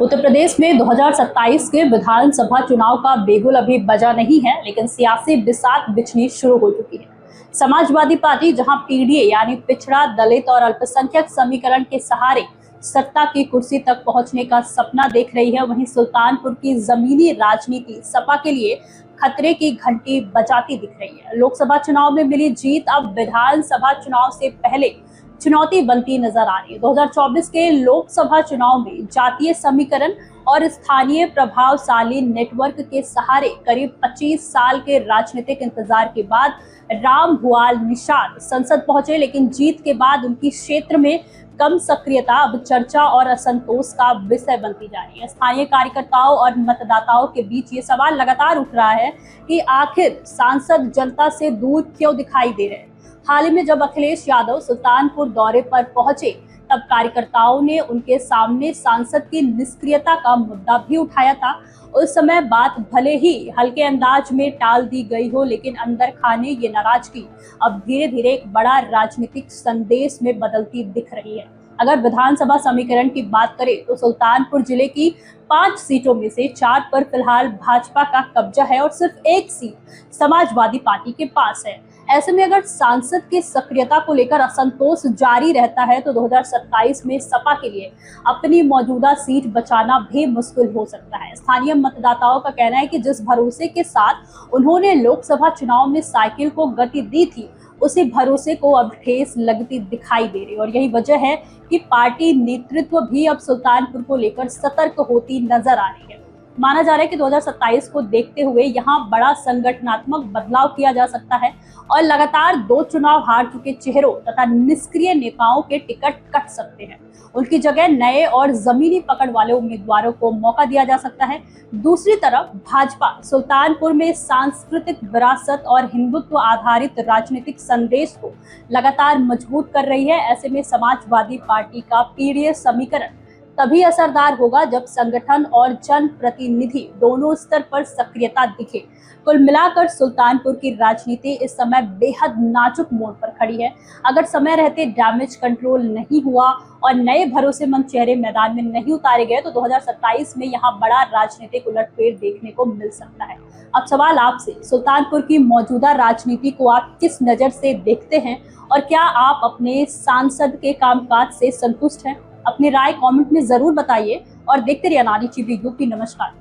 उत्तर प्रदेश में 2027 के विधानसभा चुनाव का बिगुल अभी बजा नहीं है, लेकिन सियासी बिसात बिछनी शुरू हो चुकी है। समाजवादी पार्टी जहां पीडीए यानी पिछड़ा, दलित और अल्पसंख्यक समीकरण के सहारे सत्ता की कुर्सी तक पहुंचने का सपना देख रही है, वहीं सुल्तानपुर की जमीनी राजनीति सपा के लिए खतरे की घंटी बजाती दिख रही है। लोकसभा चुनाव में मिली जीत अब विधानसभा चुनाव से पहले चुनौती बनती नजर आ रही है। 2024 के लोकसभा चुनाव में जातीय समीकरण और स्थानीय प्रभावशाली नेटवर्क के सहारे करीब 25 साल के राजनीतिक इंतजार के बाद राम भुआल निषाद संसद पहुंचे, लेकिन जीत के बाद उनकी क्षेत्र में कम सक्रियता अब चर्चा और असंतोष का विषय बनती जा रही है। स्थानीय कार्यकर्ताओं और मतदाताओं के बीच ये सवाल लगातार उठ रहा है कि आखिर सांसद जनता से दूर क्यों दिखाई दे रहे हैं। हाल ही में जब अखिलेश यादव सुल्तानपुर दौरे पर पहुंचे, तब कार्यकर्ताओं ने उनके सामने सांसद की निष्क्रियता का मुद्दा भी उठाया था। उस समय बात भले ही हल्के अंदाज में टाल दी गई हो, लेकिन अंदर खाने ये नाराजगी अब धीरे धीरे एक बड़ा राजनीतिक संदेश में बदलती दिख रही है। अगर विधानसभा समीकरण की बात करें तो सुल्तानपुर जिले की 5 सीटों में से 4 पर फिलहाल भाजपा का कब्जा है और सिर्फ 1 सीट समाजवादी पार्टी के पास है। ऐसे में अगर सांसद की सक्रियता को लेकर असंतोष जारी रहता है तो 2027 में सपा के लिए अपनी मौजूदा सीट बचाना भी मुश्किल हो सकता है। स्थानीय मतदाताओं का कहना है कि जिस भरोसे के साथ उन्होंने लोकसभा चुनाव में साइकिल को गति दी थी, उसी भरोसे को अब ठेस लगती दिखाई दे रही है। और यही वजह है कि पार्टी नेतृत्व भी अब सुल्तानपुर को लेकर सतर्क होती नजर आ रही है। माना जा रहा है कि 2027 को देखते हुए यहाँ बड़ा संगठनात्मक बदलाव किया जा सकता है और लगातार 2 चुनाव हार चुके चेहरों तथा निष्क्रिय नेताओं के टिकट कट सकते हैं। उनकी जगह नए और जमीनी पकड़ वाले उम्मीदवारों को मौका दिया जा सकता है। दूसरी तरफ भाजपा सुल्तानपुर में सांस्कृतिक विरासत और हिंदुत्व आधारित राजनीतिक संदेश को लगातार मजबूत कर रही है। ऐसे में समाजवादी पार्टी का पीडीए समीकरण तभी असरदार होगा जब संगठन और जनप्रतिनिधि दोनों स्तर पर सक्रियता दिखे। कुल मिलाकर सुल्तानपुर की राजनीति इस समय बेहद नाजुक मोड़ पर खड़ी है। अगर समय रहते डैमेज कंट्रोल नहीं हुआ और नए भरोसेमंद चेहरे मैदान में नहीं उतारे गए तो 2027 में यहाँ बड़ा राजनीतिक उलटफेर देखने को मिल सकता है। अब सवाल आपसे, सुल्तानपुर की मौजूदा राजनीति को आप किस नजर से देखते हैं और क्या आप अपने सांसद के कामकाज से संतुष्ट हैं? अपनी राय कमेंट में जरूर बताइए और देखते रहिए अनाड़ी टीवी यूपी। नमस्कार।